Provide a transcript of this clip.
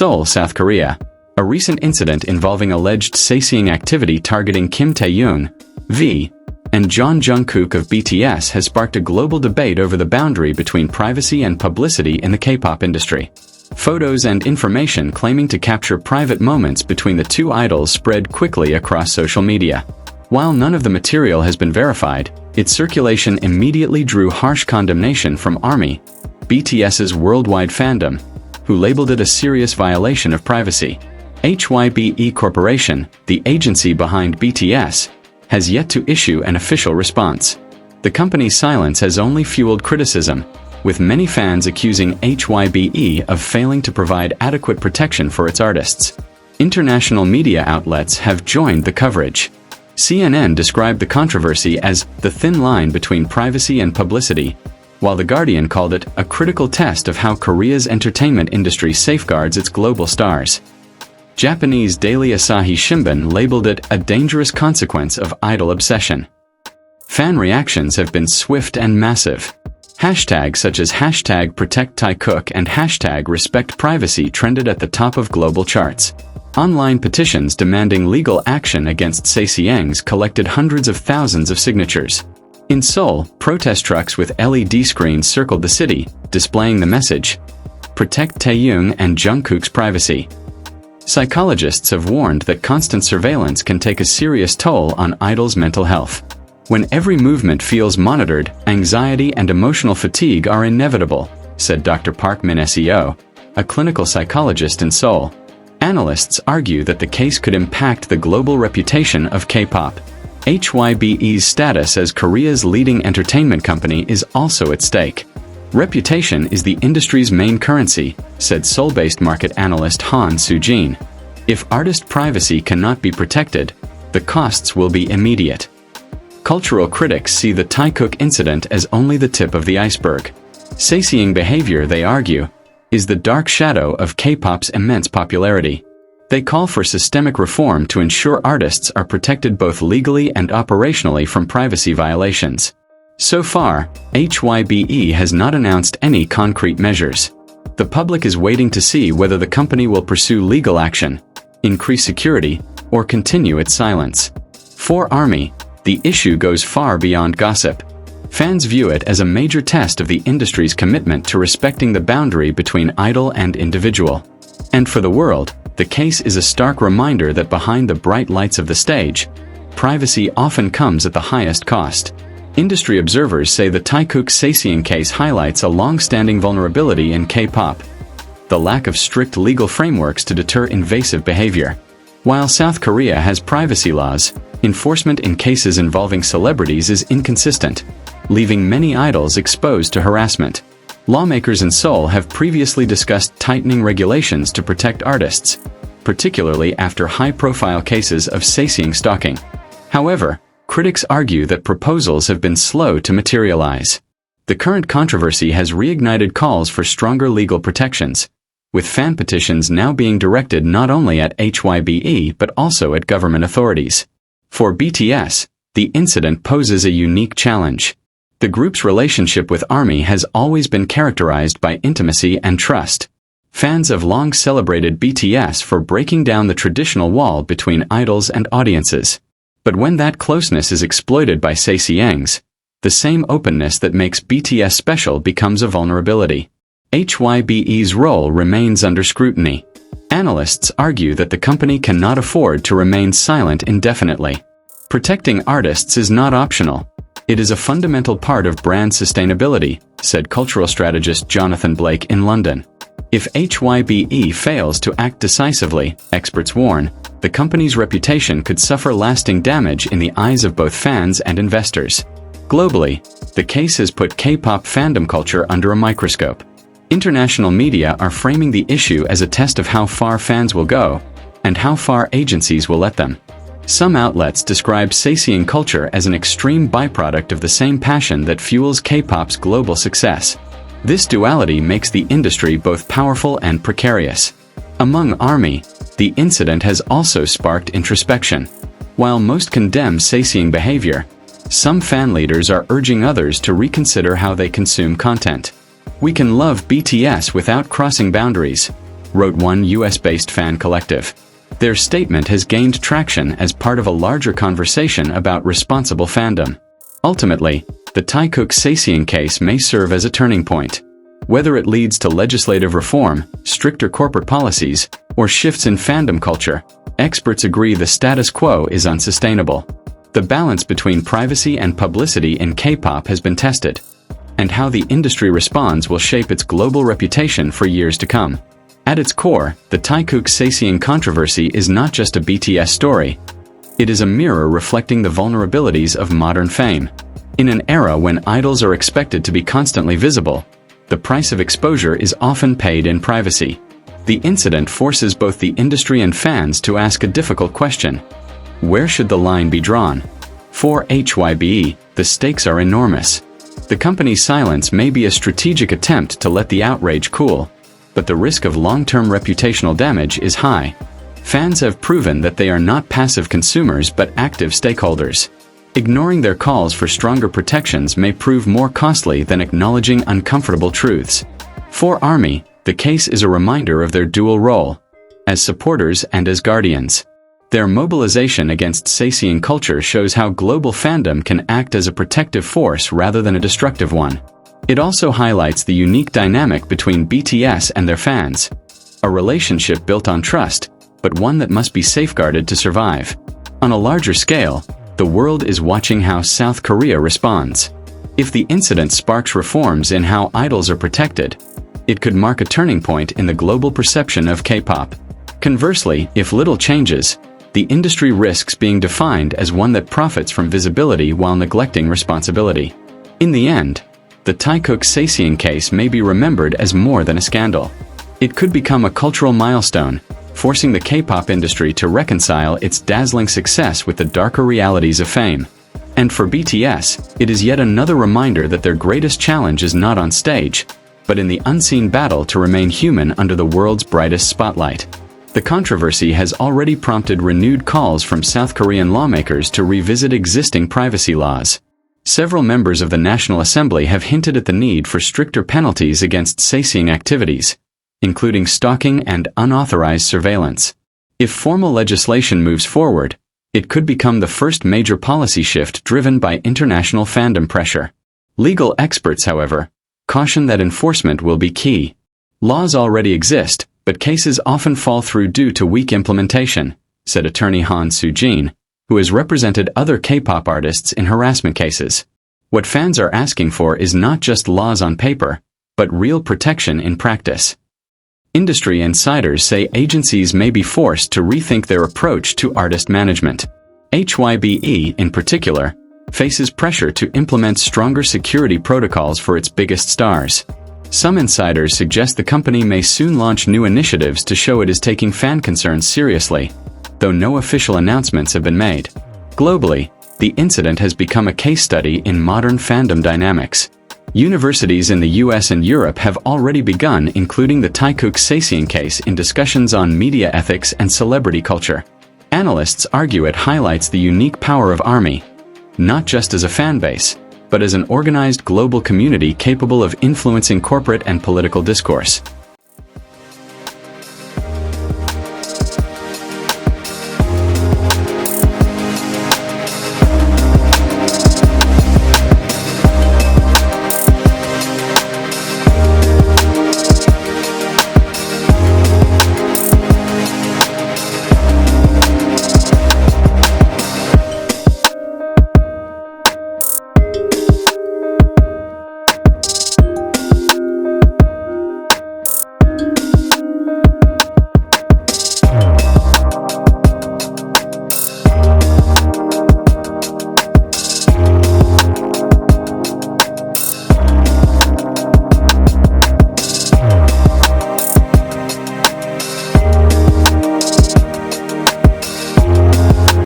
Seoul, South Korea. A recent incident involving alleged sasaeng activity targeting Kim Taehyung, V, and Jungkook of BTS has sparked a global debate over the boundary between privacy and publicity in the K-pop industry. Photos and information claiming to capture private moments between the two idols spread quickly across social media. While none of the material has been verified, its circulation immediately drew harsh condemnation from ARMY, BTS's worldwide fandom, who labeled it a serious violation of privacy. HYBE Corporation, the agency behind BTS, has yet to issue an official response. The company's silence has only fueled criticism, with many fans accusing HYBE of failing to provide adequate protection for its artists. International media outlets have joined the coverage. CNN described the controversy as the thin line between privacy and publicity, while The Guardian called it a critical test of how Korea's entertainment industry safeguards its global stars. Japanese Daily Asahi Shimbun labeled it a dangerous consequence of idol obsession. Fan reactions have been swift and massive. Hashtags such as #ProtectTaekook and #RespectPrivacy trended at the top of global charts. Online petitions demanding legal action against sasaengs collected hundreds of thousands of signatures. In Seoul, protest trucks with LED screens circled the city, displaying the message, "Protect Taehyung and Jungkook's privacy." Psychologists have warned that constant surveillance can take a serious toll on idols' mental health. When every movement feels monitored, anxiety and emotional fatigue are inevitable, said Dr. Park Min-seo, a clinical psychologist in Seoul. Analysts argue that the case could impact the global reputation of K-pop. HYBE's status as Korea's leading entertainment company is also at stake. Reputation is the industry's main currency, said Seoul-based market analyst Han Soo-jin. If artist privacy cannot be protected, the costs will be immediate. Cultural critics see the Taekook incident as only the tip of the iceberg. Sasaeng behavior, they argue, is the dark shadow of K-pop's immense popularity. They call for systemic reform to ensure artists are protected both legally and operationally from privacy violations. So far, HYBE has not announced any concrete measures. The public is waiting to see whether the company will pursue legal action, increase security, or continue its silence. For ARMY, the issue goes far beyond gossip. Fans view it as a major test of the industry's commitment to respecting the boundary between idol and individual. And for the world, the case is a stark reminder that behind the bright lights of the stage, privacy often comes at the highest cost. Industry observers say the Taekook Sasaeng case highlights a long-standing vulnerability in K-pop: the lack of strict legal frameworks to deter invasive behavior. While South Korea has privacy laws, enforcement in cases involving celebrities is inconsistent, leaving many idols exposed to harassment. Lawmakers in Seoul have previously discussed tightening regulations to protect artists, particularly after high-profile cases of sasaeng stalking. However, critics argue that proposals have been slow to materialize. The current controversy has reignited calls for stronger legal protections, with fan petitions now being directed not only at HYBE but also at government authorities. For BTS, the incident poses a unique challenge. The group's relationship with ARMY has always been characterized by intimacy and trust. Fans have long celebrated BTS for breaking down the traditional wall between idols and audiences. But when that closeness is exploited by sasaengs, the same openness that makes BTS special becomes a vulnerability. HYBE's role remains under scrutiny. Analysts argue that the company cannot afford to remain silent indefinitely. Protecting artists is not optional. It is a fundamental part of brand sustainability, said cultural strategist Jonathan Blake in London. If HYBE fails to act decisively, experts warn, the company's reputation could suffer lasting damage in the eyes of both fans and investors. Globally, the case has put K-pop fandom culture under a microscope. International media are framing the issue as a test of how far fans will go, and how far agencies will let them. Some outlets describe sasaeng culture as an extreme byproduct of the same passion that fuels K-pop's global success. This duality makes the industry both powerful and precarious. Among ARMY, the incident has also sparked introspection. While most condemn sasaeng behavior, some fan leaders are urging others to reconsider how they consume content. We can love BTS without crossing boundaries. wrote one US-based fan collective. Their statement has gained traction as part of a larger conversation about responsible fandom. Ultimately, the Taekook Sasaeng case may serve as a turning point. Whether it leads to legislative reform, stricter corporate policies, or shifts in fandom culture, experts agree the status quo is unsustainable. The balance between privacy and publicity in K-pop has been tested, and how the industry responds will shape its global reputation for years to come. At its core, the Taekook Sasaeng controversy is not just a BTS story. It is a mirror reflecting the vulnerabilities of modern fame. In an era when idols are expected to be constantly visible, the price of exposure is often paid in privacy. The incident forces both the industry and fans to ask a difficult question. Where should the line be drawn? For HYBE, the stakes are enormous. The company's silence may be a strategic attempt to let the outrage cool, but the risk of long-term reputational damage is high. Fans have proven that they are not passive consumers but active stakeholders. Ignoring their calls for stronger protections may prove more costly than acknowledging uncomfortable truths. For ARMY, the case is a reminder of their dual role, as supporters and as guardians. Their mobilization against Sasaeng culture shows how global fandom can act as a protective force rather than a destructive one. It also highlights the unique dynamic between BTS and their fans. A relationship built on trust, but one that must be safeguarded to survive. On a larger scale, the world is watching how South Korea responds. If the incident sparks reforms in how idols are protected, it could mark a turning point in the global perception of K-pop. Conversely, if little changes, the industry risks being defined as one that profits from visibility while neglecting responsibility. In the end, the Taekook Sasaeng case may be remembered as more than a scandal. It could become a cultural milestone, forcing the K-pop industry to reconcile its dazzling success with the darker realities of fame. And for BTS, it is yet another reminder that their greatest challenge is not on stage, but in the unseen battle to remain human under the world's brightest spotlight. The controversy has already prompted renewed calls from South Korean lawmakers to revisit existing privacy laws. Several members of the National Assembly have hinted at the need for stricter penalties against Sasaeng activities, including stalking and unauthorized surveillance. If formal legislation moves forward, it could become the first major policy shift driven by international fandom pressure. Legal experts, however, caution that enforcement will be key. Laws already exist, but cases often fall through due to weak implementation, said attorney Han Soo-jin, who has represented other K-pop artists in harassment cases. What fans are asking for is not just laws on paper, but real protection in practice. Industry insiders say agencies may be forced to rethink their approach to artist management. HYBE, in particular, faces pressure to implement stronger security protocols for its biggest stars. Some insiders suggest the company may soon launch new initiatives to show it is taking fan concerns seriously, though no official announcements have been made. Globally, the incident has become a case study in modern fandom dynamics. Universities in the US and Europe have already begun including the Taekook Sasaeng case in discussions on media ethics and celebrity culture. Analysts argue it highlights the unique power of ARMY, not just as a fan base, but as an organized global community capable of influencing corporate and political discourse.